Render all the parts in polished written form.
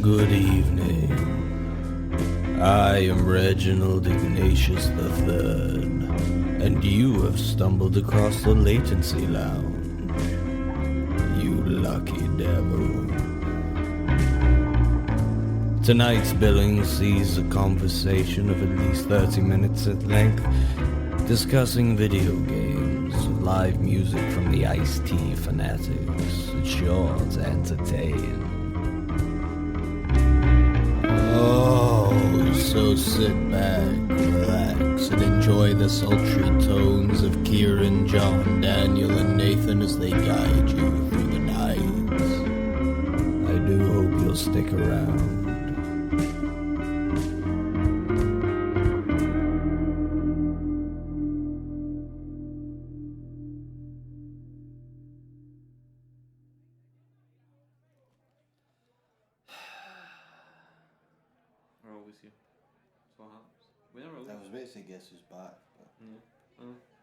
Good evening. I am Reginald Ignatius III, and you have stumbled across the Latency Lounge. You lucky devil. Tonight's billing sees a conversation of at least 30 minutes at length, discussing video games, live music from the Ice-T fanatics, sure to entertain. Oh, so sit back, relax, and enjoy the sultry tones of Kieran, John, Daniel, and Nathan as they guide you through the night. I do hope you'll stick around. We're always here. That's what happens. We never leave. I was about to say guess who's back, but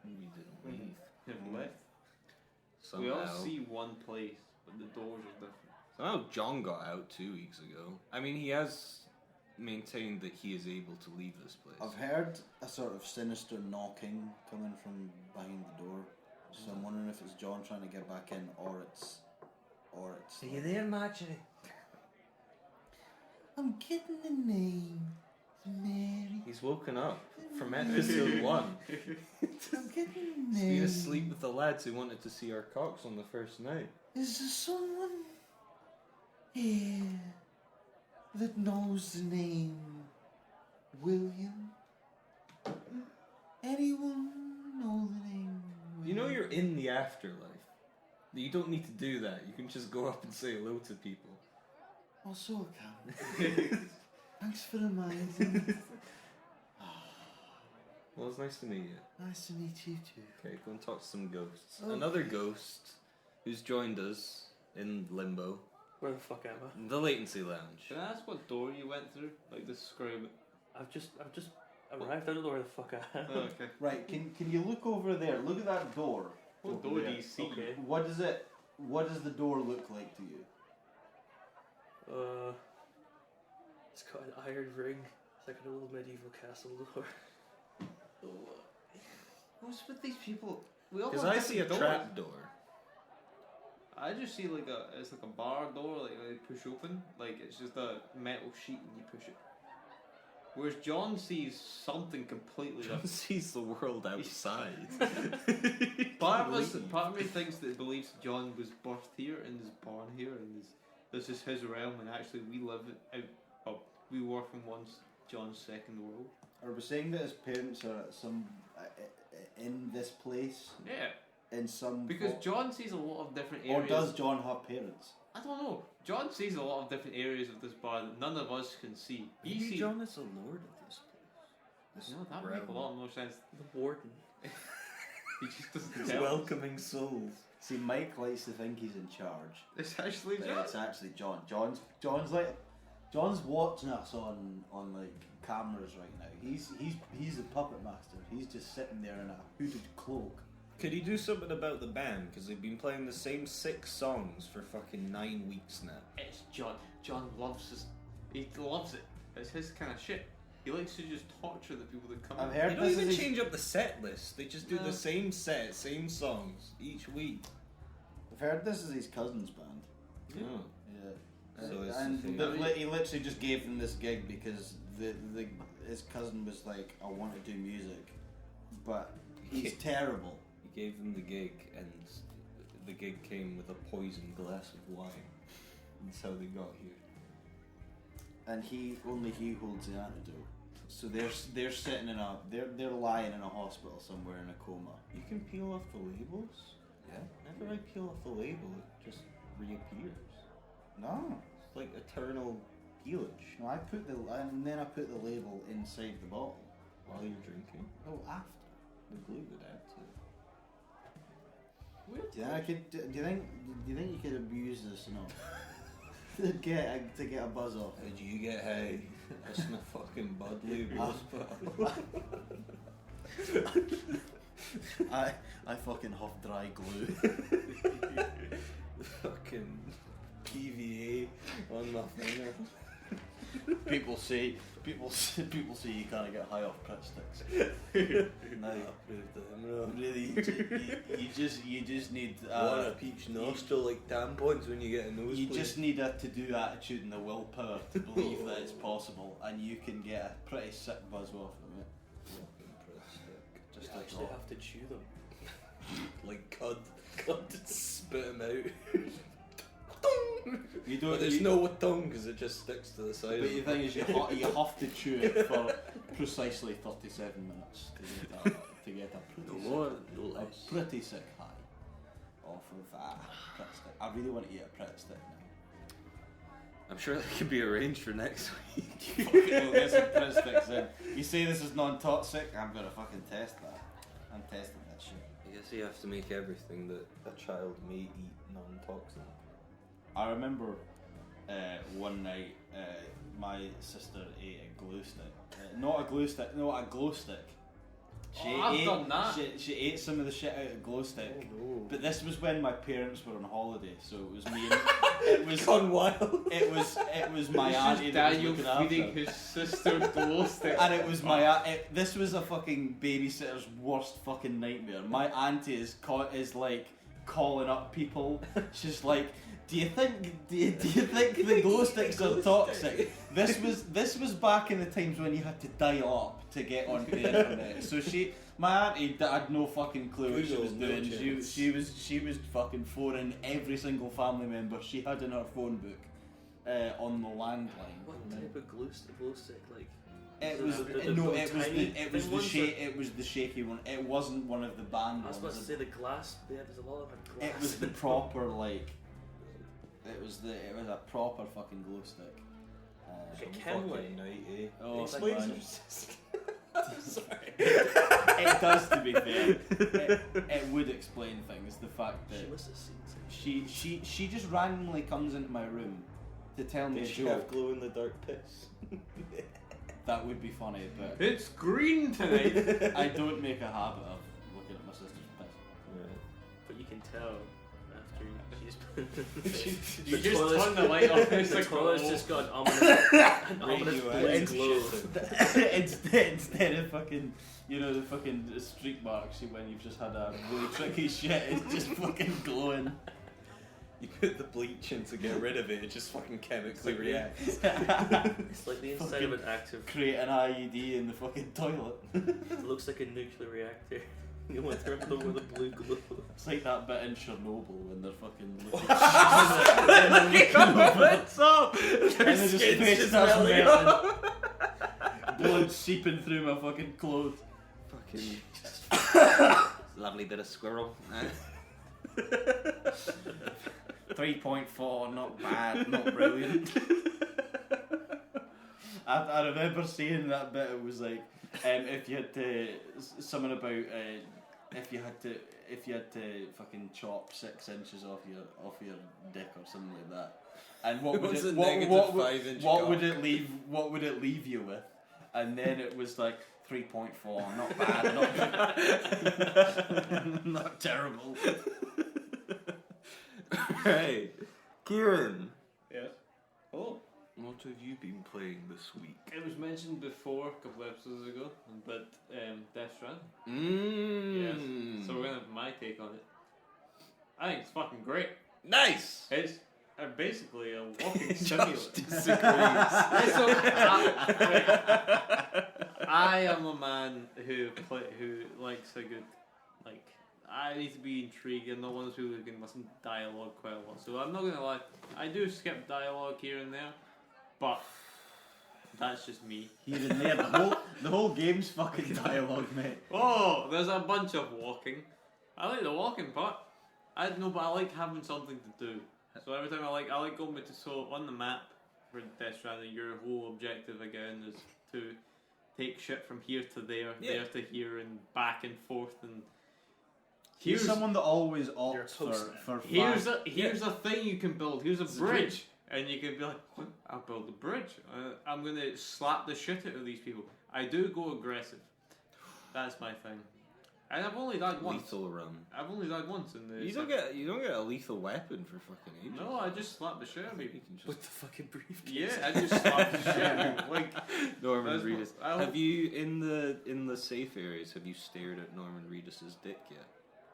We didn't leave. Never left. Somehow. We all see one place, but the doors are different. Somehow John got out 2 weeks ago. I mean, he has maintained that he is able to leave this place. I've heard a sort of sinister knocking coming from behind the door. So I'm wondering if it's John trying to get back in, or it's. Are you there, Marjorie? I'm getting the name, Mary. He's woken up from episode 1. I'm getting the He's name. been asleep with the lads who wanted to see our cocks on the first night. Is there someone here that knows the name William? Anyone know the name William? You know you're in the afterlife. You don't need to do that. You can just go up and say hello to people. Oh, so I can. Thanks for reminding me. Well, it's nice to meet you. Nice to meet you too. Okay, go and talk to some ghosts. Okay. Another ghost who's joined us in limbo. Where the fuck am I? The Latency Lounge. Can I ask what door you went through? Like, describe it. I've just arrived. I don't know where the fuck I am. Oh, okay. Right, can you look over there? Look at that door. What over door there. do you see? Okay. What does the door look like to you? It's got an iron ring. It's like a little medieval castle door. What's with these people? We all Because have I see a different trap doors. door. I just see it's like a bar door, like they push open, like it's just a metal sheet and you push it. Whereas John sees something completely John different. sees the world outside. Part of me thinks that it believes John was birthed here and is born here and this is his realm, and actually we live we work in John's second world. Are we saying that his parents are at some in this place Yeah, in some? because John sees a lot of different areas. or does John have parents? I don't know. John sees a lot of different areas of this bar that none of us can see. He Maybe sees. John is the lord of this place. No, that would make a lot more sense. The warden. He just doesn't He's tell us. welcoming souls. See, Mike likes to think he's in charge, It's actually but John. it's actually John. John's watching us on like cameras right now. He's the puppet master. He's just sitting there in a hooded cloak. Could he do something about the band? Because they've been playing the same 6 songs for fucking 9 weeks now. It's John. John loves this. He loves it. It's his kind of shit. He likes to just torture the people that come I've in. heard They don't this even is change up the set list. They just do No. the same set, same songs each week. I've heard this is his cousin's band. Oh. Yeah. So it's And the thing. he literally just gave them this gig because his cousin was like, I want to do music, but he's terrible. He gave them the gig, and the gig came with a poisoned glass of wine. That's how they got here. And he holds the antidote. So they're sitting in they're lying in a hospital somewhere in a coma. You can peel off the labels? Yeah. Whenever I peel off the label, it just reappears. No. It's like eternal peelage No, I put the label inside the bottle. while you're drinking. Oh, after. The glue would add to it. Weird. Do you think you could abuse this enough to get a buzz off? Did you get high? That's my fucking bud labels, pal. I fucking huff dry glue. Fucking PVA on my finger. People say you can't get high off Prat sticks. No, really, you just need one up each nostril like tampons when you get a nosebleed. You just need a to-do attitude and the willpower to believe that it's possible, and you can get a pretty sick buzz off of it. Just You actually have to chew them. Like cud spit them out. You don't. But there's no tongue because it just sticks to the side. But the thing is, you have to chew it for precisely 37 minutes to get a pretty sick high off of Prat stick. I really want to eat a Prat stick now. I'm sure that could be arranged for next week. We'll get some Prat sticks in. You say this is non-toxic? I'm gonna fucking test that. I'm testing that shit. I guess you have to make everything that a child may eat non-toxic. I remember one night my sister ate a glue stick. Not a glue stick, no, a glow stick. I've done that. She ate some of the shit out of glow stick. Oh, no. But this was when my parents were on holiday, so it was me and it was Gone wild. It was my auntie that was Daniel looking after. feeding his sister glow stick. And it was this was a fucking babysitter's worst fucking nightmare. My auntie is like calling up people. She's like, do you think the glow sticks are toxic? This was back in the times when you had to dial up to get onto the internet. So my auntie had no fucking clue what she was doing. She was fucking phoning every single family member she had in her phone book on the landline. What type of glue stick? Like It was the shaky one. It wasn't one of the band I was ones. about to say the glass. Yeah, there's a lot of glass. It was the proper like. It was a proper fucking glow stick. Like a chem light. Oh, It's man. like Sorry. It does, to be fair. It would explain things. The fact that She must have seen something. she just randomly comes into my room to tell me Does a she have joke. glow in the dark piss? That would be funny, but It's green tonight. I don't make a habit of looking at my sister's piss. But you can tell after she's You just turn the light off. It's the like, toilet's oh. just got an ominous blue glow. Instead of fucking, the fucking streak marks when you've just had a really tricky shit, it's just fucking glowing. You put the bleach in to get rid of it, it just fucking chemically reacts. It's like the inside of an active. Create an IED in the fucking toilet. It looks like a nuclear reactor. You went through it with a blue glow. It's like that bit in Chernobyl when they're fucking looking What's up? and they just face starts melting. Blood seeping through my fucking clothes. Fucking lovely bit of squirrel. 3.4, not bad, not brilliant. I remember seeing that bit. It was like, if you had to, something about if you had to fucking chop 6 inches off your dick or something like that. And what would it leave you with? And then it was like 3.4, not bad, not terrible. Hey, Kieran. Yes. Oh. What have you been playing this week? It was mentioned before a couple of episodes ago, but Death Stranding. Yes. So we're gonna have my take on it. I think it's fucking great. Nice. It's basically a walking simulator. I am a man who likes a good I need to be intrigued. I'm not one of those people who can listen to dialogue quite a lot. So I'm not gonna lie, I do skip dialogue here and there, but that's just me. Here and there, the whole game's fucking dialogue, mate. Oh, there's a bunch of walking. I like the walking part. I like having something to do. So every time I like going on the map for Death Stranding, your whole objective again is to take shit from here to there, there to here, and back and forth. And here's someone that always opts for here's a thing you can build. Here's a bridge. And you can be like, what? I'll build a bridge. I'm going to slap the shit out of these people. I do go aggressive. That's my thing. And I've only died once. Lethal run. I've only died once in the. You don't get a lethal weapon for fucking ages. No, I just slapped the shit out of me. You can just With the fucking briefcase. Yeah, I just slapped the shit out of me. Like Norman that's Reedus. what- I hope- Have you in the safe areas? Have you stared at Norman Reedus's dick yet?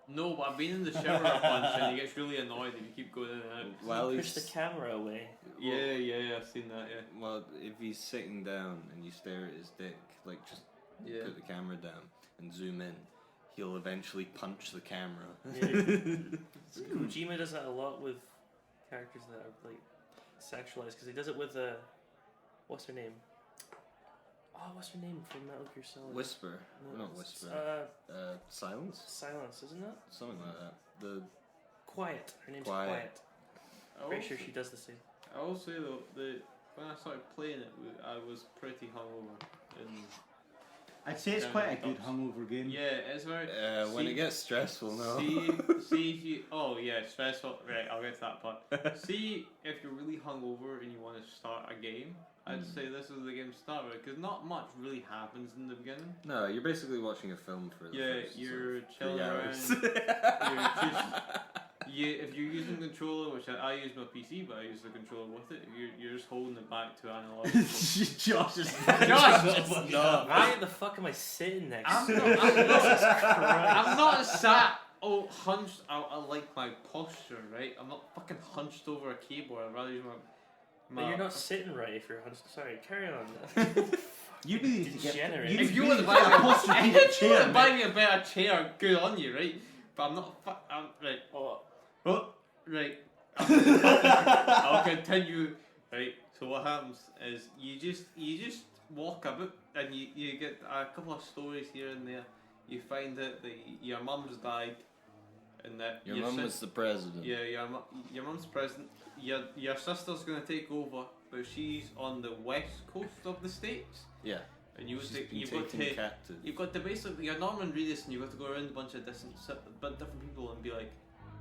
No, but I've been in the shower a bunch and he gets really annoyed if you keep going in and out. While Push the he's camera away. Yeah, I've seen that. Yeah. well, if he's sitting down and you stare at his dick, like just Yeah. put the camera down and zoom in, he'll eventually punch the camera. Yeah. Kojima does that a lot with characters that are like sexualized because he does it with what's her name? Oh, what's her name from Metal Gear Solid? Whisper, No, not it's, whisper. Silence, Silence, isn't it? something like that. The Quiet. Her name's Quiet. Quiet. I Pretty also- sure she does the same. I will say though, when I started playing it, I was pretty hungover. And I'd say it's Yeah, quite a it good does. hungover game. yeah, it's very. when see- it gets stressful, no. See if you. Oh yeah, stressful. Right, I'll get to that part. See if you're really hungover and you want to start a game. I'd say this is the game to start with because not much really happens in the beginning. No, you're basically watching a film for the Yeah, first you're sort of chilling 3 around. hours. You're just. If you're using the controller, which I use my PC, but I use the controller with it. You're just holding it back to analog. Josh is. Josh! No. Why the fuck am I sitting next I'm to? I'm not sat hunched. I like my posture, right? I'm not fucking hunched over a keyboard. I'd rather use my But you're not sitting right if you're hunched. Sorry, carry on. You need to get. Degenerate. If you really want to get a buy me posture if you want chair, to buy mate. me a better chair, good on you, right? But I'm not. I'm right. Oh, Right. I'll continue. Right. So what happens is you just walk about and you get a couple of stories here and there. You find that your mum's died, and that Your mum was the president. yeah your mum's president. Your sister's gonna take over, but she's on the west coast of the states, Yeah. and you She's take, been you've got taken to captive. you've got to basically you're Norman Reedus and you've got to go around a bunch of different people and be like,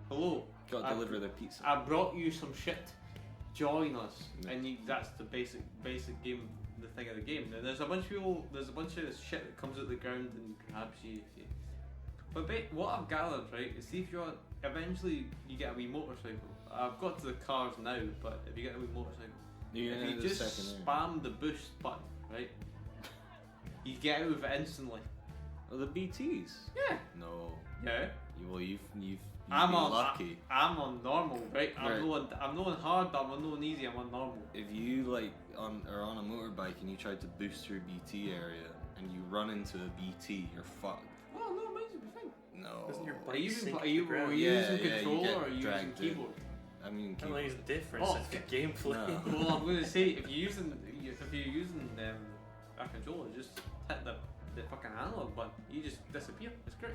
hello. Got to deliver their pizza. I brought you some shit. Join us, Yeah. and that's the basic game, the thing of the game. Now there's a bunch of people, there's a bunch of shit that comes out the ground and grabs you. But what I've gathered, right, is see if you're eventually you get a wee motorcycle. I've got to the cars now, but if you get a wee motorcycle, You're if gonna you do the just second spam the boost button, right, you get out of it instantly. Oh, the BTs. Yeah. No. Yeah. You've I'm been on lucky. I'm on normal, right? Right. I'm no on hard, but I'm on no on easy. I'm on normal. If you like are on a motorbike and you try to boost through BT area and you run into a BT, you're fucked. Oh no, mine's a fine. No. Doesn't your Are bike you, sink are to you, the ground? are you Yeah, using yeah, you controller get or are you using dragged in. keyboard? I mean, I don't think it's the difference. Oh, It's the gameplay. No. Well, I'm going to say if you're using a controller, just hit the fucking analog button. You just disappear. It's great.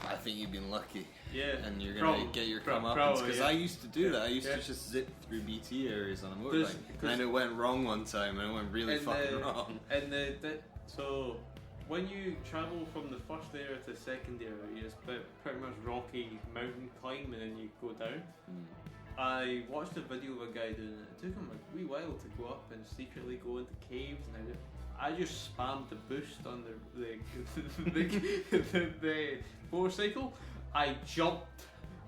I think you've been lucky. Yeah. And you're gonna Probably. get your Probably, comeuppance because yeah. I used to do that. I used Yeah. to just zip through BT areas on a Cause- motorbike, and then it went wrong one time, and it went really And, fucking wrong. And so when you travel from the first area to the second area, you just pretty much rocky mountain climb and then you go down. I watched a video of a guy doing it. It took him a wee while to go up and secretly go into caves, and I just spammed the boost on the motorcycle. I jumped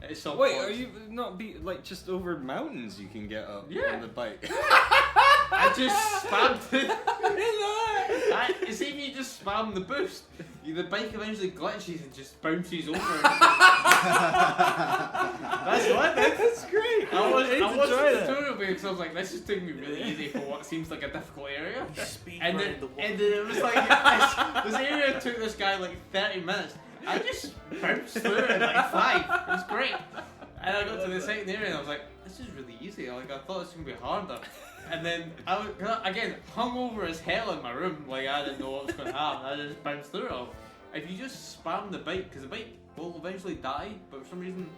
at some Wait, point. are you not like just over mountains? You can get up Yeah. on the bike. I just spammed it. You see, if you just spam the boost, the bike eventually glitches and just bounces over. That's what I did. That's great. I watched try the that. tutorial because I was like, this is taking me really easy for what seems like a difficult area. Speed And running then, the wall. and then it was like, this area took this guy like 30 minutes. I just bounced through it in like 5. It was great. And I got to the second area and I was like, this is really easy. Like, I thought this was going to be harder. And then, again, hungover as hell in my room. Like, I didn't know what was going to happen. I just bounced through it all. If you just spam the bike, because the bike will eventually die, but for some reason,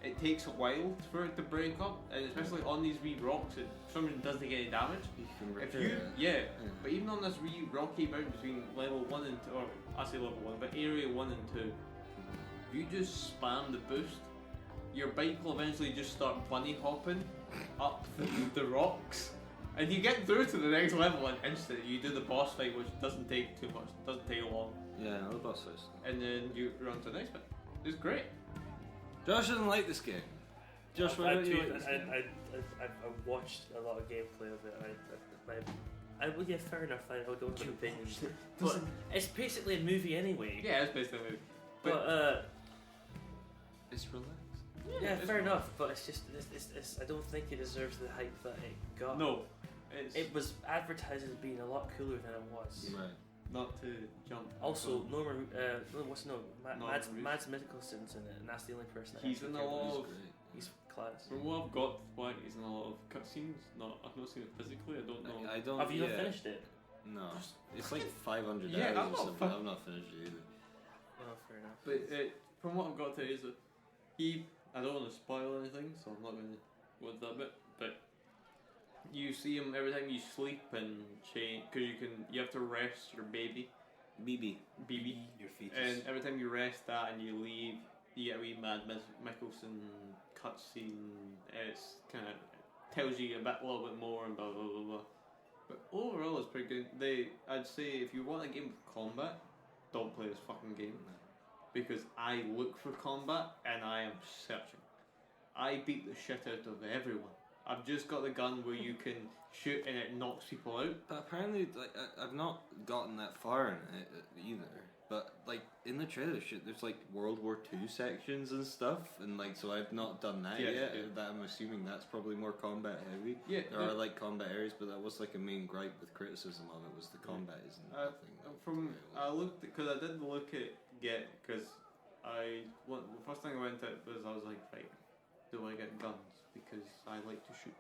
it takes a while for it to break up. And especially on these wee rocks, it for some reason doesn't get any damage. You can If repair you, it. yeah, but even on this wee rocky mountain between level 1 and 2, or I say level 1, but area 1 and 2, if you just spam the boost, your bike will eventually just start bunny hopping up the rocks, and you get through to the next level in instant. You do the boss fight, which doesn't take too much, doesn't take long. Yeah, the boss fights. and then you run to the next bit. It's great. Josh doesn't like this game. Josh, why don't you like this game? I've watched a lot of gameplay of it. Well, yeah, fair enough. I don't have an opinion. But it's basically a movie anyway. Yeah, it's basically a movie. But It's relaxed. yeah, fair enough. But it's just, I don't think it deserves the hype that it got. No, It was advertised as being a lot cooler than it was. Right. not to jump. Also, Norman, Mads Norman Mikkelsen's in it, and that's the only person I He's actually in a care lot about. of. He's class. From what I've got, why he's in a lot of cutscenes. I've not seen it physically. I don't know. I don't. Have you not finished it? No, it's like 500 Yeah, hours or something. I've not finished it either. Oh, fair enough. But from what I've got to is that I don't want to spoil anything, so I'm not going to go into that bit. But you see him every time you sleep and change because you have to rest your baby. BB. Your fetus. And every time you rest that and you leave, you get a wee Mad Mikkelsen cutscene. It's kind of tells you a little bit more and blah blah blah blah. But overall, it's pretty good. I'd say if you want a game with combat, don't play this fucking game because I look for combat and I am searching. I beat the shit out of everyone. I've just got the gun where you can shoot and it knocks people out. But apparently, like, I've not gotten that far in it either. But like in the trailer shit, there's like World War II sections and stuff, and like so I've not done that yet. Yeah. That I'm assuming that's probably more combat heavy. Yeah, There are like combat areas, but that was like a main gripe with criticism of it was the combat isn't the thing. I looked because I did look at because the first thing I went at was I was like, right, do I get guns because I like to shoot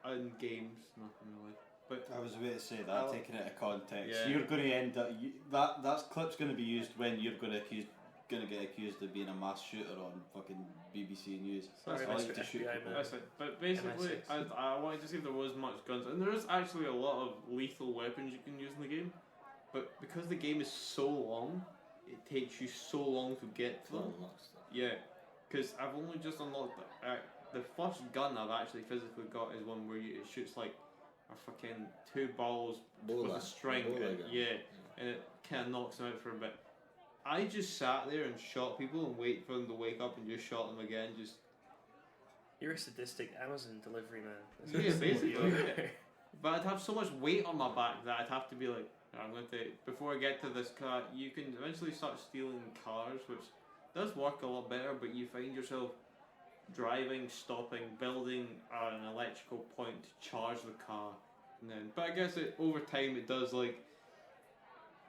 people in games, nothing really. But I was about to say that, taking it out of context. Yeah. You're going to end up that clip's going to be used when you're going to get accused of being a mass shooter on fucking BBC News. Sorry, I like Mr. to shoot FBI people. man. that's it. But basically, MI6. I wanted to see if there was much guns, and there is actually a lot of lethal weapons you can use in the game. But because the game is so long, it takes you so long to get to them. Yeah, because I've only just unlocked the first gun I've actually physically got is one where it shoots like a fucking 2 balls with a string, and it kind of knocks them out for a bit. I just sat there and shot people and wait for them to wake up and just shot them again. Just You're a sadistic Amazon delivery man. That's Yeah, what basically, you are. yeah. But I'd have so much weight on my back that I'd have to be like, I'm going to before I get to this car. You can eventually start stealing cars, which does work a lot better, but you find yourself driving, stopping, building an electrical point to charge the car, and then. But I guess over time it does like.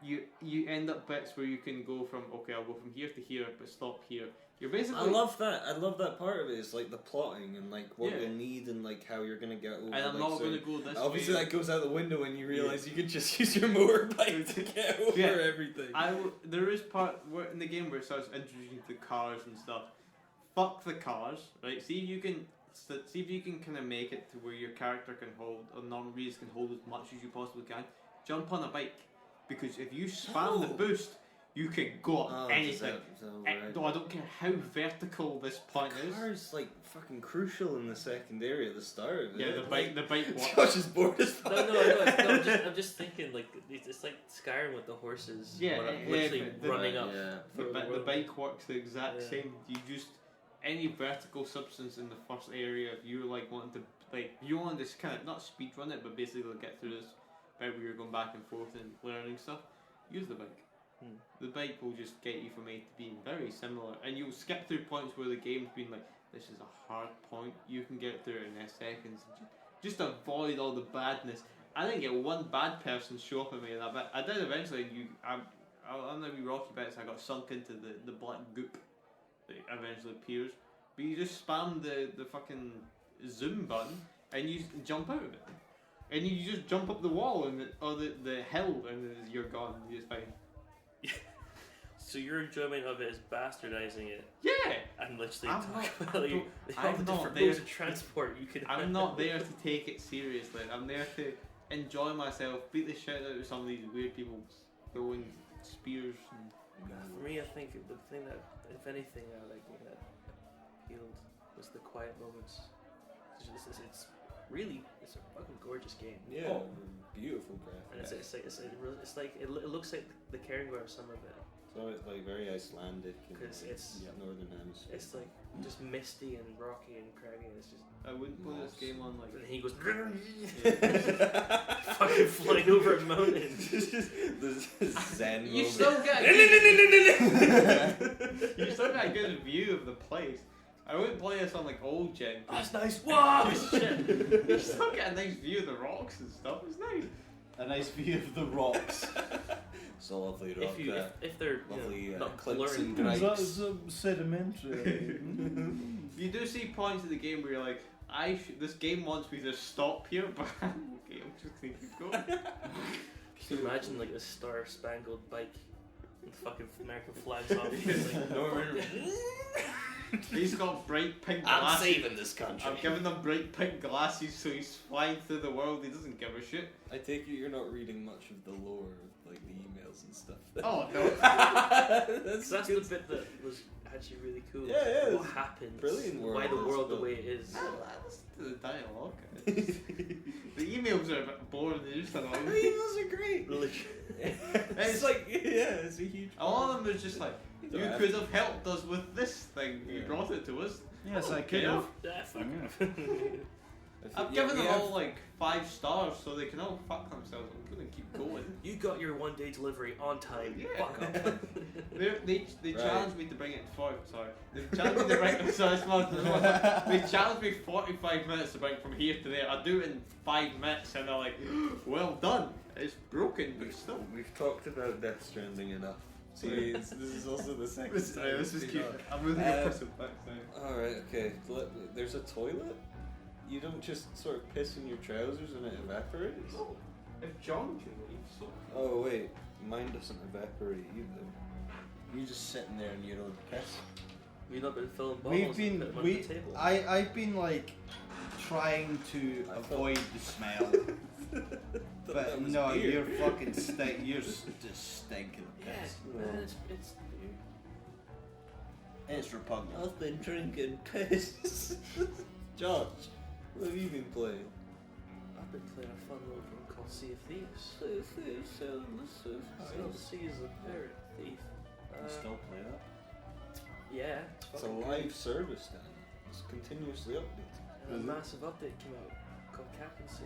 You end up bits where you can go from I'll go from here to here, but stop here. You're basically. I love that part of it. It's like the plotting and like what Yeah. you'll need and like how you're gonna get over. And I'm like, not going to go this obviously way. that goes out the window when you realise you can just use your motorbike to get over everything. There is part where in the game where it starts introducing the cars and stuff. Fuck the cars, right? See if you can kind of make it to where your character can hold, or non-readers can hold as much as you possibly can. Jump on a bike, because if you spam the boost, you can go up anything. I don't care how vertical this point is. The car's like fucking crucial in the second area at the start of it. Yeah, the bike works. Josh is bored as fuck. No, I'm just thinking like it's like Skyrim with the horses. Yeah, where I'm yeah, literally the- running up. Yeah. The bike works the exact Yeah. same. You just any vertical substance in the first area. If you like wanting to you want to just kind of not speed run it, but basically get through this bit where you're going back and forth and learning stuff. Use the bike. The bike will just get you from A to B, very similar, and you'll skip through points where the game's been like, this is a hard point. You can get through it in seconds. Just avoid all the badness. I didn't get one bad person show up at me in that bit. I did eventually. On the wee rocky bits, I got sunk into the black goop that eventually appears. But you just spam the fucking zoom button and you jump out of it, and you just jump up the wall or the hill, and you're gone. You're just fine. So your enjoyment of it is bastardizing it Yeah. and literally I'm talk not- about all the I'm not different there modes of transport you can. I'm not there to take it seriously. I'm there to enjoy myself, beat the shit out of some of these weird people throwing spears. For me, I think the thing that, if anything, that appealed was the quiet moments. It's really, it's a fucking gorgeous game. Yeah, beautiful And graphics. it's like it looks like the Cairngorm some of it. So it's like very Icelandic and 'Cause it's- northern hemisphere. It's like just misty and rocky and craggy. And it's just. I wouldn't play this game on like. And he goes. Fucking flying over a mountain. There's Zen You moment. still get you still get a good view of the place. I wouldn't play this on like old gen. That's nice. Wow, shit. You still get a nice view of the rocks and stuff. It's nice. A nice view of the rocks. It's a lovely rock. If they're lovely not clips and blurring. gripes. Sedimentary. You do see points in the game where you're like, this game wants me to stop here, but okay, I'm just gonna keep going. Can you imagine like a star-spangled bike with fucking American flags on it? It's like, no, He's got bright pink I'm glasses. saving this country. I've given him bright pink glasses, so he's flying through the world. He doesn't give a shit. I take it you're not reading much of the lore of like the emails and stuff. Oh no! that's the bit that was actually really cool. Yeah, yeah, What it's happened? brilliant Why the world, world the but- way it is? I listen to the dialogue. The emails are a bit boring. They're just annoying. Emails are great. It's like it's a huge. All of them is just like, you Yeah. could have helped us with this thing. You Yeah. brought it to us. Yes, I Okay, could have. Ah, fuck off. I've given them all like 5 stars, so they can all fuck themselves. I'm gonna keep going. You got your 1-day delivery on time. Yeah. Fuck off. They Right. challenged me to bring it for. Sorry, they challenged me to bring. Sorry, smart. They challenged me 45 minutes to bring from here to there. I do it in 5 minutes, and they're like, "Well done." It's broken, but still. We've talked about Death Stranding enough. See, this is also the second This time. is it's cute. been on. I'm really gonna piss it back now. Alright, okay. There's a toilet? You don't just sort of piss in your trousers and it evaporates? No, if John can leave, so. Oh, wait. Mine doesn't evaporate either. You're just sitting there in your own piss. We've not been filling bottles We've and been putting them on the table. I've been like trying to I avoid the smell. That But was no, beer. you're fucking you're just stinking Yeah, piss. man, it's It's repugnant. I've been drinking piss. Josh, what have you been playing? I've been playing a fun little game called Sea of Thieves. Still sees a pirate thief. You still play that? Yeah. It's a fucking live service then. It's continuously updated. good. And a massive update came out called Captaincy.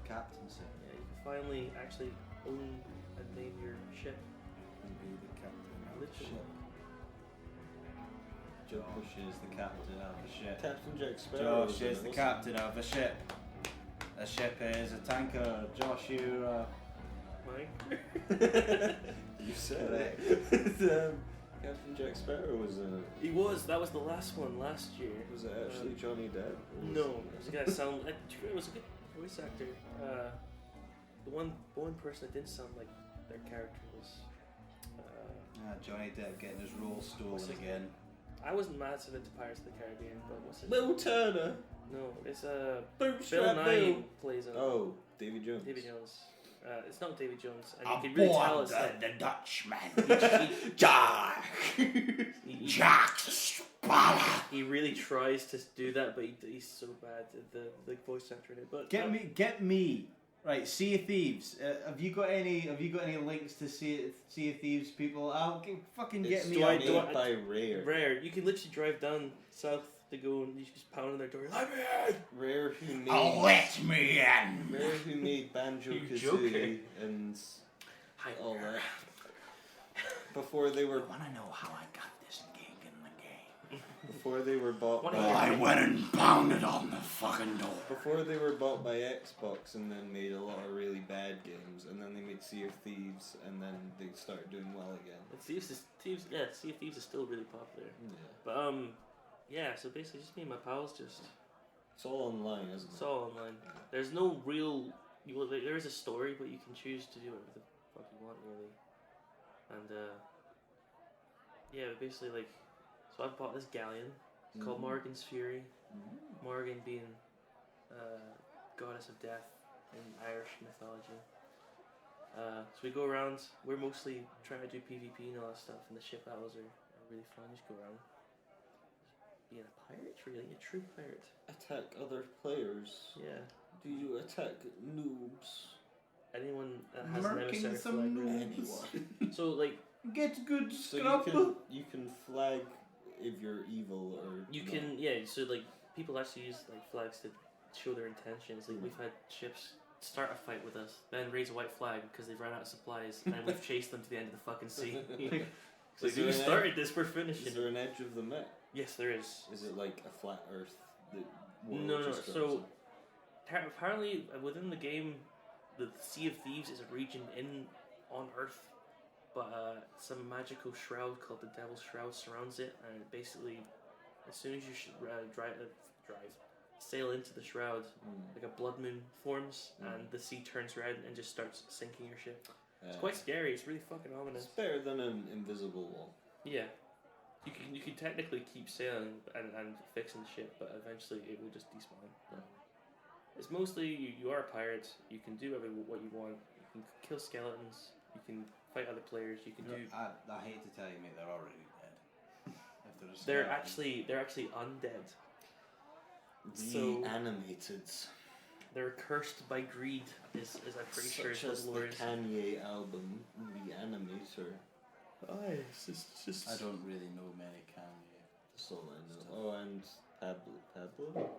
Captaincy. Yeah, you can finally actually own and name your ship. And be the captain of the Literally. ship. Josh is the captain of the ship. Captain Jack Sparrow. Josh is the captain of a ship. A ship is a tanker. Josh, you Mike? You said it. Captain Jack Sparrow was He was. That was the last one last year. Was it actually Johnny Depp? Or was No, it- it was a guy sound. It was a good voice actor. The one person that didn't sound like their character was. Johnny Depp getting his role stolen What's his again. I wasn't massive into Pirates of the Caribbean, but what's his Will Turner. No, it's Bill Bootstrap Nye Bill. plays him. Oh, Davy Jones. Davy Jones. It's not Davy Jones, and you can really tell it's like the Dutchman. he- Jack. he- Jack Sparrow. he really tries to do that, but he's so bad at the voice actor in it. But Get me. Right, Sea of Thieves. Have you got any links to Sea of Thieves, people? Fucking get It's me. do I- on do board. I- by Rare. Rare, you can literally drive down south to go and you just pound on their door. Let me in! Rare who made. let me in. Rare who made Banjo You Kazooie joker. and Hi, all that. Before they were Want to know how I got this gig in the game? before they were bought What by I went and pounded on the fucking door. before they were bought by Xbox and then made a lot of really bad games and then they made Sea of Thieves and then they started doing well again. And Sea of Thieves is still really popular. Yeah. But yeah. So basically, just me and my pals just. It's all online, isn't It's it? all online. There's no real. There is a story, but you can choose to do whatever the fuck you want, really. And yeah, basically like. So I bought this galleon. It's called Morgan's Fury. Morgan being goddess of death in Irish mythology. So we go around. We're mostly trying to do PvP and all that stuff, and the ship battles are really fun. Just go around, being a pirate, really, a true pirate. Attack other players. Yeah. Do you attack noobs? Anyone that has an Murking emissary some flag. noobs. So like Get good So scrub. you can flag if you're evil or you not. can so like people actually use like flags to show their intentions. Like we've had ships start a fight with us, then raise a white flag because they've run out of supplies, and we've chased them to the end of the fucking sea. So Is there you an started this, we're finishing. Is there an edge of the map? Yes, there is. Is it like a flat Earth? That world No. just goes So on? apparently within the game, the Sea of Thieves is a region on Earth, but some magical shroud called the Devil's Shroud surrounds it, and it basically, as soon as you sail into the shroud, like a blood moon forms, and the sea turns red and just starts sinking your ship. It's quite scary. It's really fucking ominous. It's better than an invisible wall. Yeah, you can technically keep sailing and fixing the ship, but eventually it will just despawn. Yeah. It's mostly you are a pirate. You can do what you want. You can kill skeletons. You can fight other players. You can do. I hate to tell you, mate, they're already dead. If They're skeleton. actually undead. So- Reanimated. They're cursed by greed. Is I'm pretty sure Such as the the lore is. Kanye album, Reanimator. It's just. I don't really know many Kanye. That's all I know. Oh, and Pablo?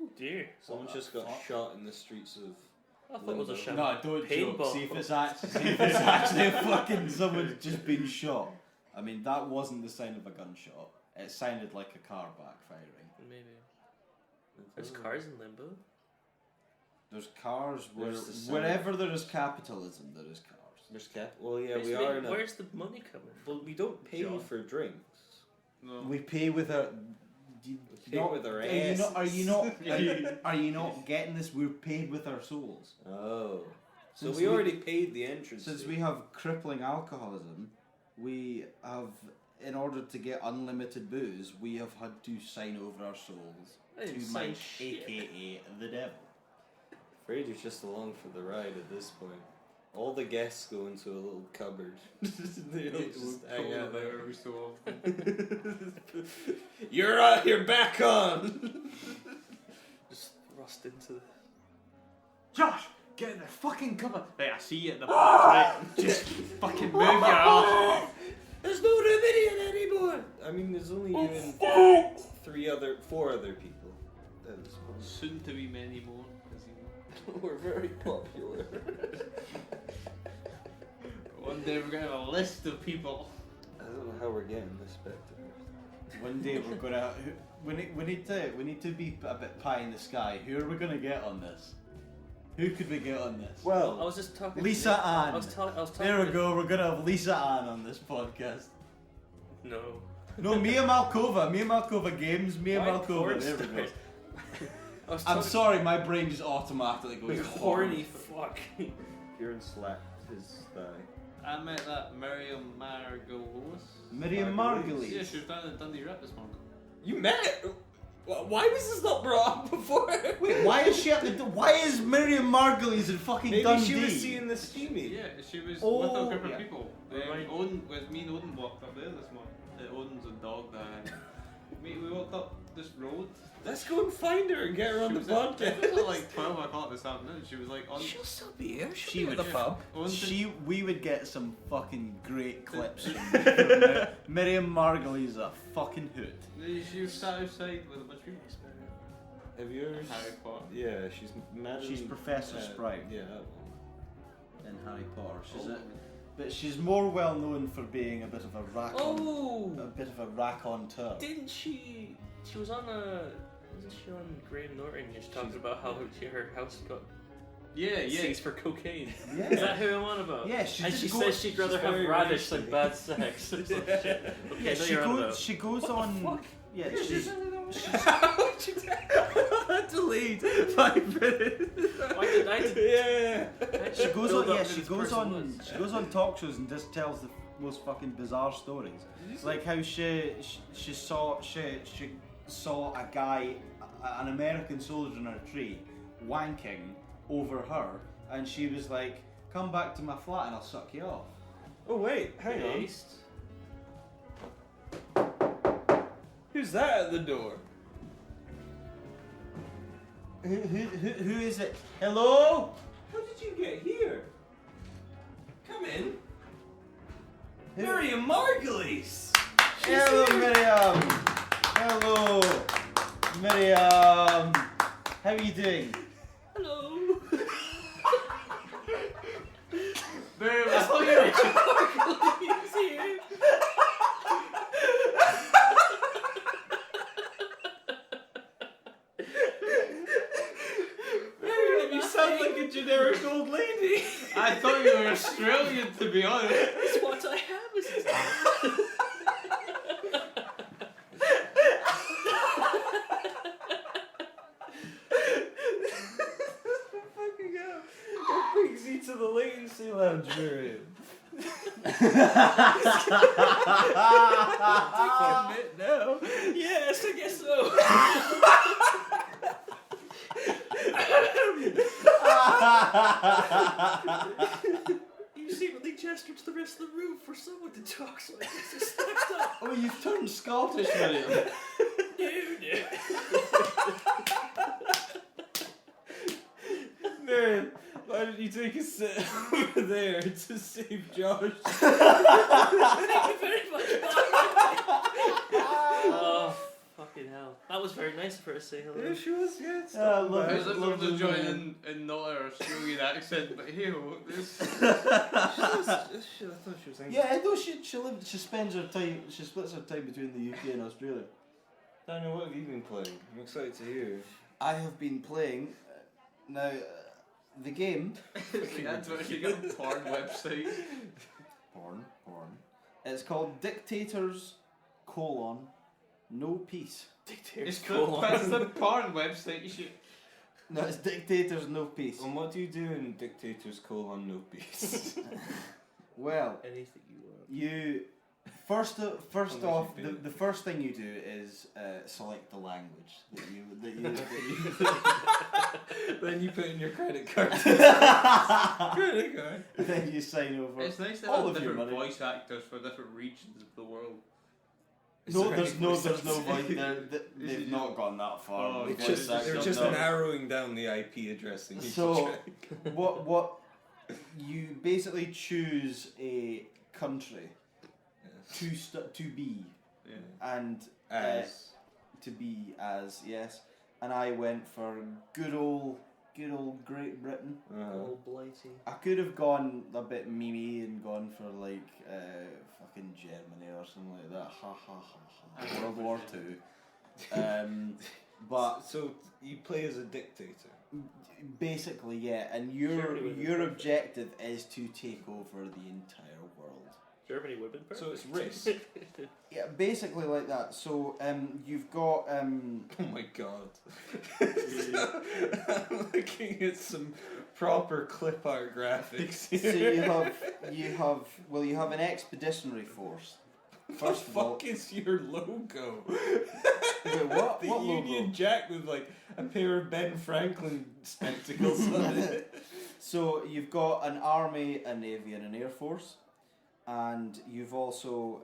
Oh dear. Someone What just the got fuck? shot in the streets of... I thought it was a Limbo. sham. No, don't paintball. joke. See if it's actually a fucking someone's just been shot. I mean, that wasn't the sound of a gunshot. It sounded like a car backfiring. Maybe. There's cars in Limbo. There's cars There's the sound. wherever there is capitalism, there is cars. There's cat. Well, yeah, Where's we the- are in a... Where's the money coming from? Well, we don't pay John. for drinks. No. We pay with our. We pay with our Are you not? Are you not? asses. Are you not getting this? We're paid with our souls. Oh. So Since we we- already paid the entrance Since fee. we have crippling alcoholism, we have, in order to get unlimited booze, we have had to sign over our souls I didn't to sign Mike, shit. aka the devil. Afraid you're just along for the ride at this point. All the guests go into a little cupboard. They all just hang out there. every so often. You're back on! Just thrust into the. Josh, get in the fucking cupboard. Right, I see you at the back. Right, just fucking move your ass. There's no Rubidian anymore! I mean, there's only you and four other people at this point. Soon to be many more. We're very popular. One day we're gonna have a list of people. I don't know how we're getting this back to Earth. One day we're gonna. We need to be a bit pie in the sky. Who are we gonna get on this? Who could we get on this? I Well, was just talking. Lisa Ann. I was talking. There we go. We're gonna have Lisa Ann on this podcast. No. No, Mia Malkova. Mia Malkova games. Mia Why Malkova. porn There we go. stars? I was I'm talking- sorry, my brain just automatically goes. You to horny porn. fuck. Kieran slapped his thigh. I met that Miriam Margolyes. Miriam Margolyes. Margolyes. Yeah, she was down in Dundee Rep this morning. You met? Why was this not brought up before? Wait, why is she at the? Why is Miriam Margolyes in fucking Maybe Dundee? she was seeing the steamy. Yeah, she was Oh, with a group of yeah. people. Right. Odin, with me and Odin walked up there this morning. Odin's a dog that I had. We walked up this road. Let's go and find her and get her on She the was at- It podcast. was at like 12 o'clock this afternoon. She was like on. She'll still be here. She'll She be would at the pub. We would get some fucking great clips from Miriam Margolyes, a fucking hoot. She was sat outside with a bunch of people. Have you ever? Harry Potter. Yeah, she's Madam. She's Professor Sprout. Yeah, that one. In Harry Potter, Oh. but she's more well known for being a bit of a rack a Oh! bit of a raconteur. Didn't she? She was on a. Wasn't she on Graham Norton? Just talking about how her house got Yeah, yeah. seized for cocaine. Yeah. Is that who I'm on about? Yeah, she and just she goes- says she'd rather she's have very radish racy. than bad sex. Or some shit. Okay, Yeah, I know you're on about. she goes What on. the fuck? Yeah, Yeah, she's. Delete 5 minutes. Why did I? Yeah. She goes Build on. up Yeah, who she this goes person on. was. She goes on talk shows and just tells the most fucking bizarre stories. Like how she saw a guy, an American soldier in a tree, wanking over her, and she was like, "Come back to my flat and I'll suck you off." Oh wait, hang on. Based. Who Who's that at the door? Who is it? Hello? How did you get here? Come in. Who- Miriam Margolyes! Hello, Miriam. Hello, Miriam. How are you doing? Hello. Miriam, I thought you were. He's here. Miriam, you sound like a generic old lady. I thought you were Australian, to be honest. That's what I have. Fucking hell. What brings you to the latency lounge, Miriam? Commit now. Yes, I guess so. You secretly gestured to the rest of the room for someone to talk, so I just stepped up. Oh, you've turned Scottish, Miriam. Miriam, why don't you take a sit over there to save Josh? Thank you very much. Oh, fucking hell. That was very nice of her to say hello. Yeah, she was, yeah. I love How's it. it Love to the join Miriam. in not an Australian accent, but hey, this. I thought she was English. Yeah, no, she spends her time. She splits her time between the UK and Australia. Daniel, what have you been playing? I'm excited to hear. I have been playing now the game. That's what she got a porn website. Porn. It's called Dictators: No Peace. It's called that's the porn website. You should. No, it's Dictators: No Peace. And what do you do in Dictators: No Peace? Well, Anything you want. you first Unless off, you've been- the first thing you do is select the language that you. Then you put in your credit card. Credit card. Then you sign over. It's nice to all have of your different money. voice actors for different regions of the world. No, Is there there's any no voice voice. actors? They've not gone that far. Oh, with It's voice just, actors, they're just no. narrowing down the IP addressing. You So- can check. What you basically choose a country Yes. to be Yeah. and As to be as, yes, and I went for good old Great Britain. Old blighty. I could have gone a bit memey and gone for like fucking Germany or something like that. Ha ha ha ha. World War Two. But so you play as a dictator. basically, yeah, and Germany would have been your perfect. objective is to take over the entire world. Germany would have been So it's perfect. risk. Yeah, basically like that. So you've got Oh my god. I'm looking at some proper clip art graphics so here. you have an expeditionary force. What First the of all, fuck is your logo? wait, what? The What Union logo? Jack with like a pair of Ben Franklin spectacles on it. So you've got an army, a navy, and an air force, and you've also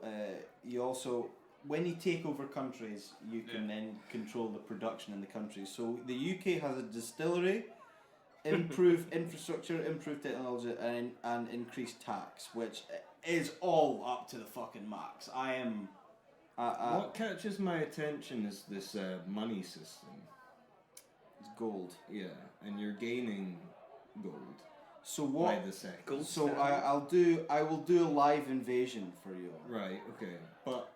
when you take over countries, you can then control the production in the countries. So the UK has a distillery, improved infrastructure, improved technology, and increased tax, which is all up to the fucking max. I am. What catches my attention is this money system. It's gold. Yeah, and you're gaining gold So by what? the second. Gold So standard. I will do a live invasion for you. Right, okay. But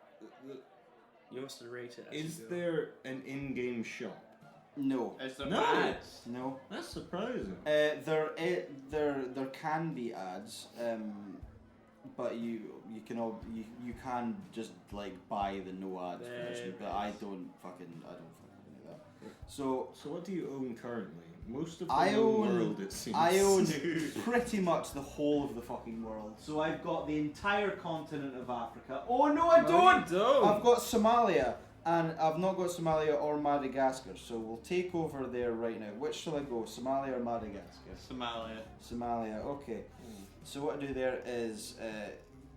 You must rate it. As is you go. there an in-game shop? No. Is there No. ads? No. That's surprising. There can be ads, but you can just like buy the no ads version, but I don't fucking do that. So So what do you own currently? Most of the I known own- world, it seems. I own pretty much the whole of the fucking world. So I've got the entire continent of Africa. Oh no, I don't. I've got Somalia, and I've not got Somalia or Madagascar. So we'll take over there right now. Which shall I go, Somalia or Madagascar? Somalia. Somalia. Okay. So what I do there is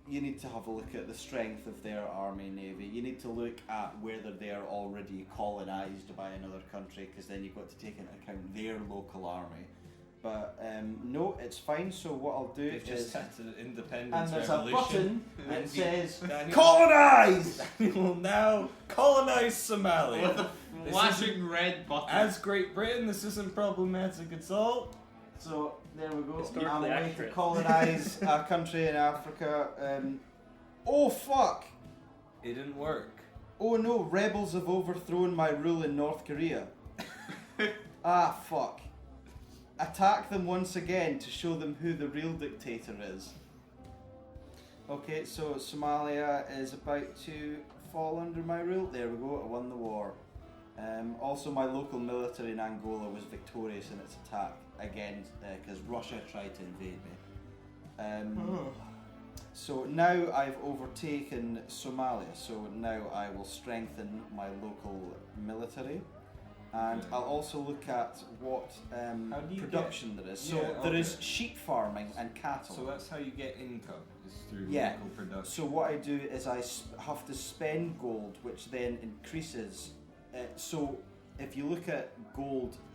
you need to have a look at the strength of their army, navy. You need to look at whether they are already colonised by another country, because then you've got to take into account their local army. But no, it's fine. So what I'll do They've is, just had an and independence there's a revolution. button that says Daniel- colonise. Daniel will now colonise Somalia. With a This flashing isn't- red button. As Great Britain, this isn't problematic at all. So there we go. Historically I'm away to accurate. colonise a country in Africa. Oh fuck! It didn't work. Oh no! Rebels have overthrown my rule in North Korea. Ah fuck! Attack them once again to show them who the real dictator is. Okay, so Somalia is about to fall under my rule. There we go. I won the war. Also, my local military in Angola was victorious in its attack against because Russia tried to invade me. So now I've overtaken Somalia. So now I will strengthen my local military, and Okay. I'll also look at what How do you production there is. So Yeah, there is okay. sheep farming and cattle. So that's how you get income, is through Yeah. local production. So what I do is I have to spend gold, which then increases. So if you look at gold /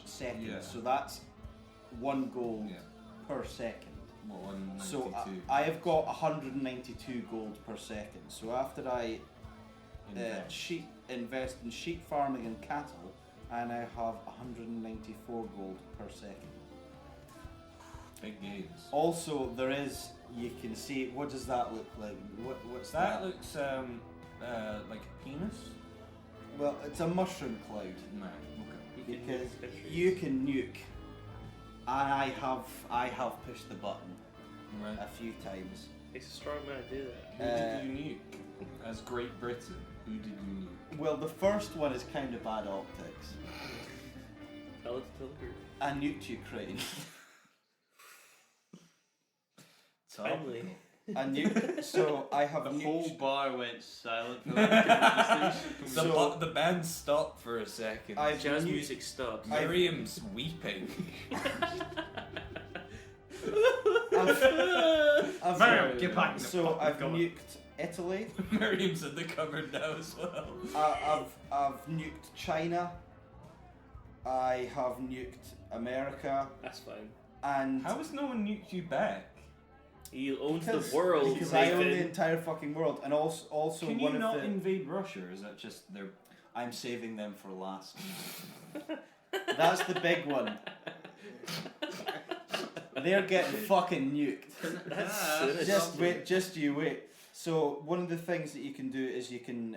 seconds, Yeah. so that's 1 gold Yeah. per second. Well, 192. So I have got 192 gold per second. So after I Invest. invest in sheep farming and cattle, and I have 194 gold per second. Big gains. Also, there is, you can see, what does that look like? What's that? That looks like a penis. Well, it's a mushroom cloud. No. Okay. You can Because use pictures. you can nuke, and I have pushed the button Right. a few times. It's a strong man to do that. Who did you nuke? As Great Britain, who did you nuke? Well, the first one is kind of bad optics. Tell it to the group. I nuked Ukraine. Timely. I nuked. So I have The nuked. whole bar went silent for that. So- the band stopped for a second. I've Jazz nuked- music stopped. Miriam's weeping. I've Miriam, get back in the So fucking I've cupboard. nuked Italy. Miriam's in the cupboard now as well. I've nuked China. I have nuked America, That's fine. and How has no one nuked you back? He owns because, the world. because I own the Nathan. entire fucking world, and also Can one you of not the. invade Russia, or is that just their... I'm saving them for last. That's the big one. They're getting fucking nuked. That's Just you wait. So one of the things that you can do is you can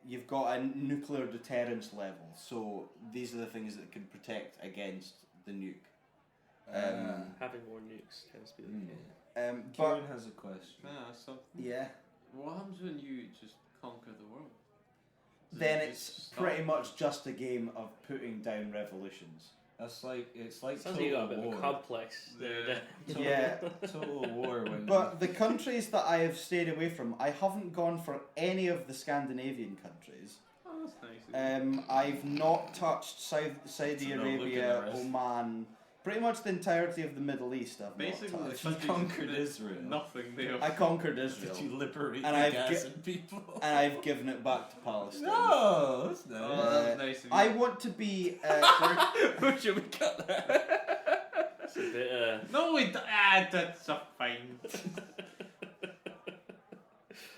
you've got a nuclear deterrence level. So these are the things that can protect against the nuke. Having more nukes tends to be the Mm. case. But Kieran has a question. Something. yeah, What happens when you just conquer the world? Does then it it's just stop? pretty much just a game of putting down revolutions. That's like, it's like Sounds like you got a bit Total of a War. complex there. Yeah. Total, Yeah. Total War when... But the countries that I have stayed away from, I haven't gone for any of the Scandinavian countries. Oh, that's nice. I've not touched Saudi It's a no Arabia, look at the rest. Oman, pretty much the entirety of the Middle East. I've Basically, not the touched. You countries conquered there's Israel. Nothing there. I conquered Israel, Did you liberate And the I've Gaza people? and I've given it back to Palestine. No, that's nice. Oh, that's nice of you. I want to be. Should we cut that? It's a bit, No, that's a fine.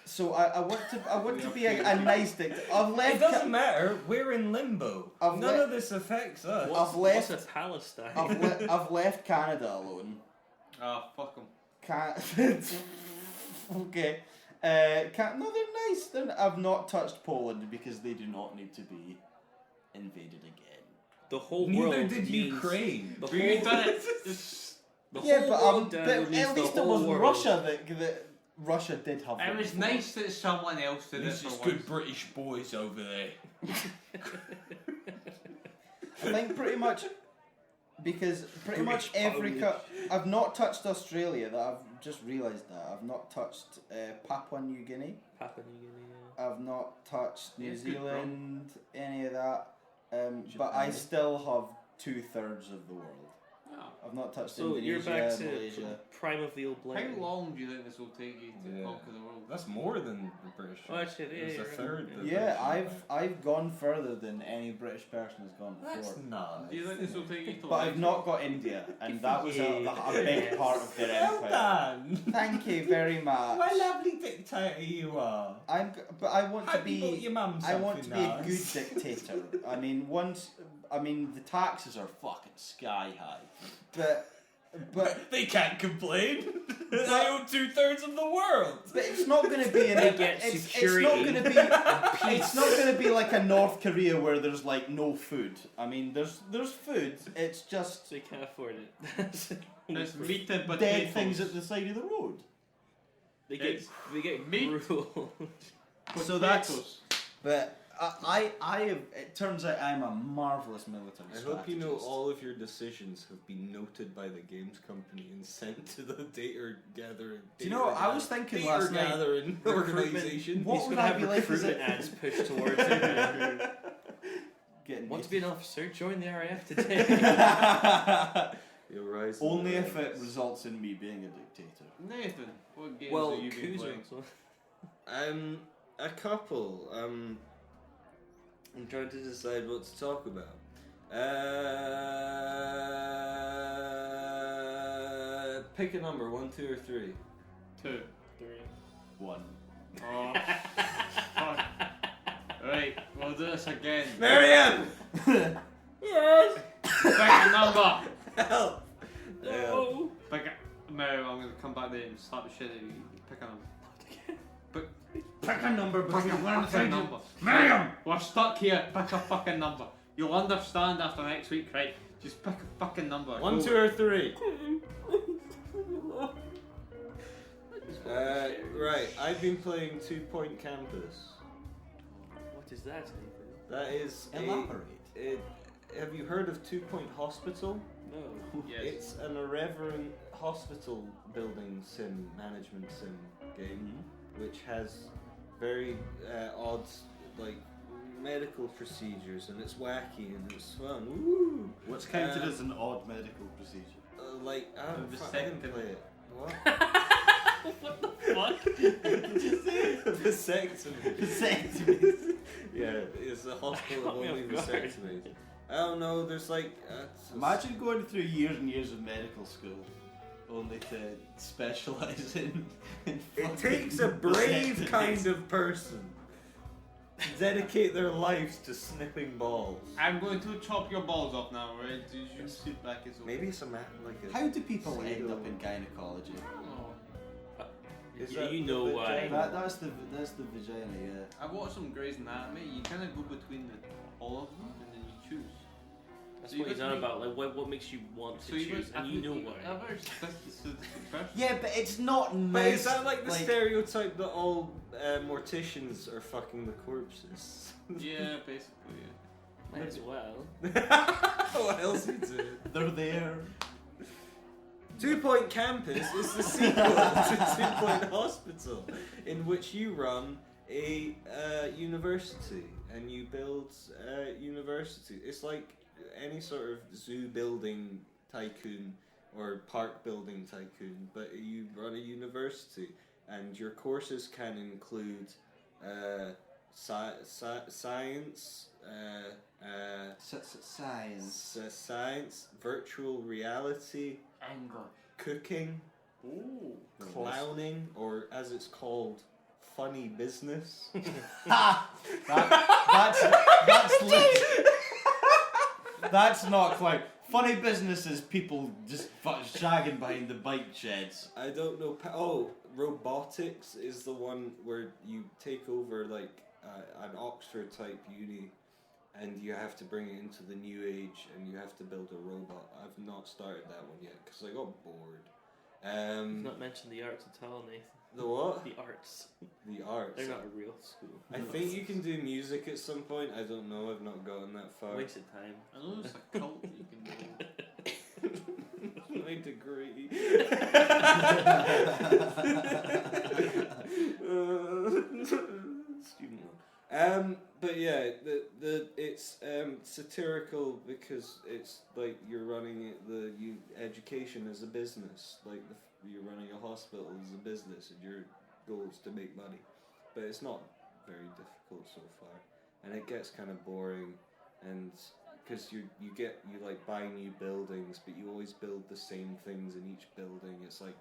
So I want to be a nice dictator. I've left. It doesn't matter. We're in limbo. I've None le- of this affects us. I've left- what's a Palestine? I've left Canada alone. Ah, fuck them. Okay. No, they're nice. I've not touched Poland because they do not need to be invaded again. The whole Neither world did means Ukraine. The But you whole, done it. the Yeah, whole but, world down but means at the least it whole wasn't world. Russia that Russia did have. It them was before. nice that someone else did it This for is once. good British boys over there. I think pretty much because pretty much British every I've not touched Australia. That I've just realised that I've not touched Papua New Guinea. Papua New Guinea. Yeah. I've not touched New Yeah, good, bro. Zealand, any of that. But I Japan. still have 2/3 of the world. I've not touched So Indonesia, you're back to Malaysia. prime of the old How blend. long do you think this will take you to Yeah. conquer the world? That's more than the British. Oh, actually, yeah, It's a you're right. third. the Yeah, British I've gone further than any British person has gone before. That's nice. Do you think this will take you to But I've not got India, and that was a big part of their Well empire. done. Thank you very much. What a lovely dictator you are. But I want to Have you bought be. your mum I want to be something a good nice? dictator. The taxes are fucking sky high, but They can't complain. They own 2/3 of the world. it's not going to be an. They get It's not security going to be. It's not going to be like a North Korea where there's like no food. I mean, there's food. It's just So you can't afford it. There's meat and potatoes. dead things at the side of the road. They get meat. gruel. So that's. But I have. It turns out I'm a marvelous military I strategist. hope you know all of your decisions have been noted by the games company and sent to the data gathering. Do you know what I was thinking last night? Gathering organization. What He's would gonna I have be like as recruitment a- ads pushed towards him. Getting Want to be an officer? Join the RAF today. You'll rise. Only if it results in me being a dictator. Nathan, what games Well, have you been Kuz playing? also. A couple. I'm trying to decide what to talk about. Pick a number, 1, 2, or 3. 2. 3. 1. Oh, fuck. Right, we'll do this again. Marianne! Yes. Pick a number. Help! No. Pick a. Mary, I'm gonna come back there and slap the shit out of you. Pick a number. Pick a number between 1 and Pick a 3. number. Miriam! We're stuck here. Pick a fucking number. You'll understand after next week, right? Just pick a fucking number. 1, Go. 2, or 3. Right, I've been playing 2 Point Campus. What is that, Nathan? That is Elaborate. have you heard of 2 Point Hospital? No. Yes. It's an irreverent hospital building sim, management sim game, which has very odd, like, medical procedures, and it's wacky and it's fun. Woo! What's counted as an odd medical procedure? Like, I A didn't vasectomy. play it. What? What the fuck? Did you say? Vasectomy. Vasectomy. Yeah, it's a hospital of Caught me only off guard. vasectomies. I don't know, there's like... Imagine going through years and years of medical school only to specialise in It fucking takes a brave vasectomies. kind of person to dedicate their lives to snipping balls. I'm going to chop your balls off now, right? You should sit back as well. Maybe some like a... How do people end up in gynecology? Is Yeah, that you the know why. vagina? That's the vagina, yeah. I watched some Grey's Anatomy. You kind of go between all of them and then you choose. That's So you what he's got on to make- about. Like, what makes you want to choose, and you know why. Yeah, but it's not nice. But is that like the stereotype that all morticians are fucking the corpses? Yeah, basically. Yeah. Might as well. What else you do? They're there. 2 Point Campus is the sequel to 2 Point Hospital, in which you run a university and you build a university. It's like any sort of zoo building tycoon or park building tycoon, but you run a university, and your courses can include science, science, virtual reality, cooking, clowning, or as it's called, funny business. That's not quite. Funny business is people just shagging behind the bike sheds. I don't know. Robotics is the one where you take over like an Oxford type uni, and you have to bring it into the new age, and you have to build a robot. I've not started that one yet because I got bored. You've not mentioned the arts at all, Nathan. The what? The arts. The arts. They're not a real school. I think you can do music at some point. I don't know. I've not gotten that far. Waste of time. I know there's a cult that you can do. My degree. Student loan. But yeah, the it's satirical because it's like you're running education as a business, like you're running a hospital as a business, and your goal is to make money. But it's not very difficult so far, and it gets kind of boring, and because you like buy new buildings, but you always build the same things in each building. It's like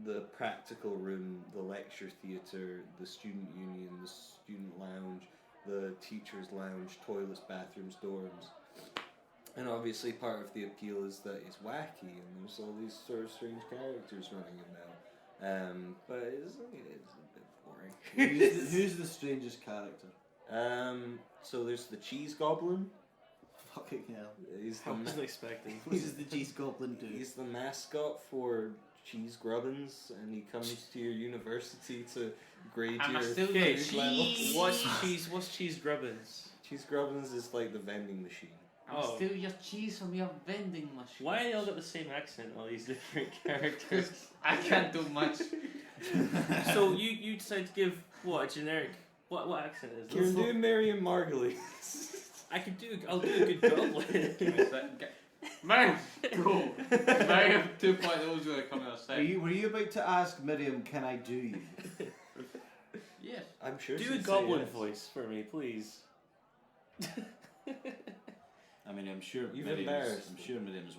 the practical room, the lecture theatre, the student union, the student lounge, the teacher's lounge, toilets, bathrooms, dorms. And obviously part of the appeal is that it's wacky and there's all these sort of strange characters running about. But it's a bit boring. Who's the strangest character? So there's the cheese goblin. Fucking hell. He's I wasn't expecting. What does the cheese goblin do? He's the mascot for Cheese Grubbins, and he comes to your university to grade I'm your still food cheese. levels. What's cheese grubbins? Cheese Grubbins is like the vending machine. I'll steal your cheese from your vending machine. Why are they all got the same accent? All these different characters. I can't do much. So you decide to give what a generic what accent is You're this? doing Marion Margolyes. I'll do a good goblin. Man, go. Miriam 2.0 is going to come in a second. Were you about to ask Miriam, can I do you? Yes. I'm sure. Do a she'd say goblin yes. voice for me, please. I mean, I'm sure You've Miriam's embarrassed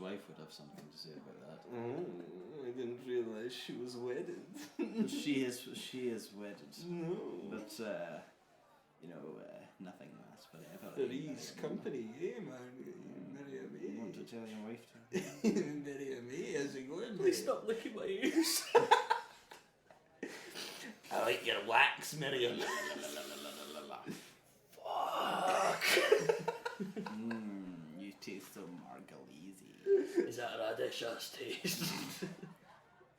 wife would have something to say about that. Oh, I didn't realise she was wedded. She is wedded, No. but nothing lasts forever. Three's company, eh, man? You want to Miriam, tell your wife eh? to? Miriam, eh? How's it going? Please stop licking my ears. I like your wax, Miriam. You taste so Margolyes. Is that a radish ass taste?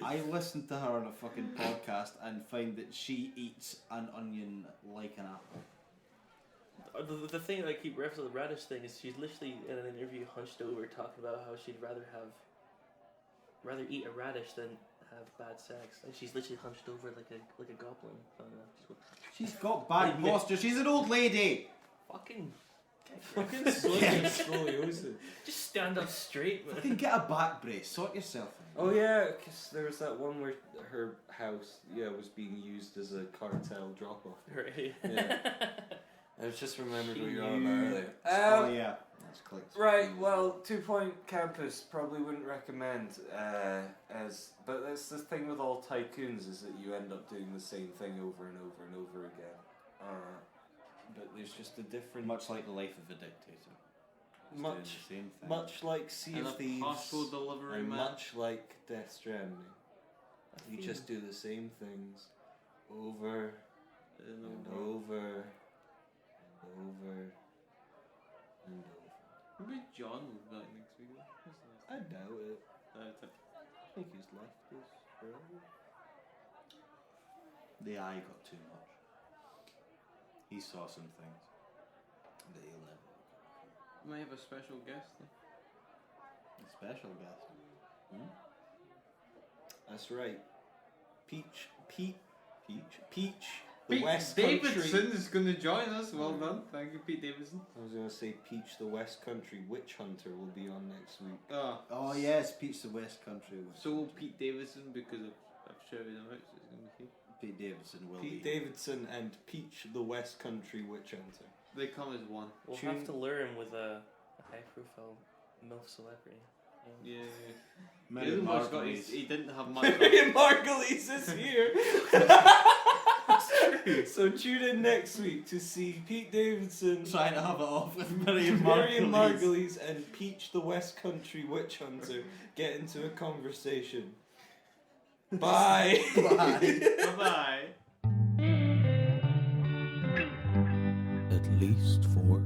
I listened to her on a fucking podcast and find that she eats an onion like an apple. The thing that I keep referencing the radish thing is she's literally in an interview hunched over talking about how she'd rather eat a radish than have bad sex, and she's literally hunched over like a goblin. She's got bad posture. She's an old lady. Fucking Scoliosis. just stand up straight, man. Fucking get a back brace. Sort yourself out. Oh yeah, because there was that one where her house, was being used as a cartel drop-off. Right. Yeah. I was just remembered what you were on You- about earlier. Oh yeah. That's clicked. Right, well, 2 Point Campus probably wouldn't recommend, but that's the thing with all tycoons is that you end up doing the same thing over and over and over again. But there's just a different... Much like the life of a dictator. It's doing the same thing. Much like Sea And of a Thieves, possible delivery and man. much like Death Stranding. You just do the same things over and over and over and over. Maybe John will be back next week. I doubt it. Uh, I think he's left us forever. The eye got too much. He saw some things that he'll never. might have a special guest. A special guest. That's right. Peach. The Pete West Davidson Country. is going to join us. Well done. Thank you, Pete Davidson. I was going to say Peach the West Country Witch Hunter will be on next week. Oh yes, Pete's the West Country. So will Pete Davidson because I've shouted him out, so it's going to be Pete Davidson will Pete be. Davidson and Peach the West Country Witch Hunter. They come as one. We'll Tune- have to lure him with a high-profile MILF celebrity. Yeah. Mary Margolyes. He didn't have much. Marion Margolyes is here. So tune in next week to see Pete Davidson, Trying to have it off with Marion Marion Margolyes. Margolyes, and Peach the West Country Witch Hunter get into a conversation. Bye. Bye. Bye-bye. At least 4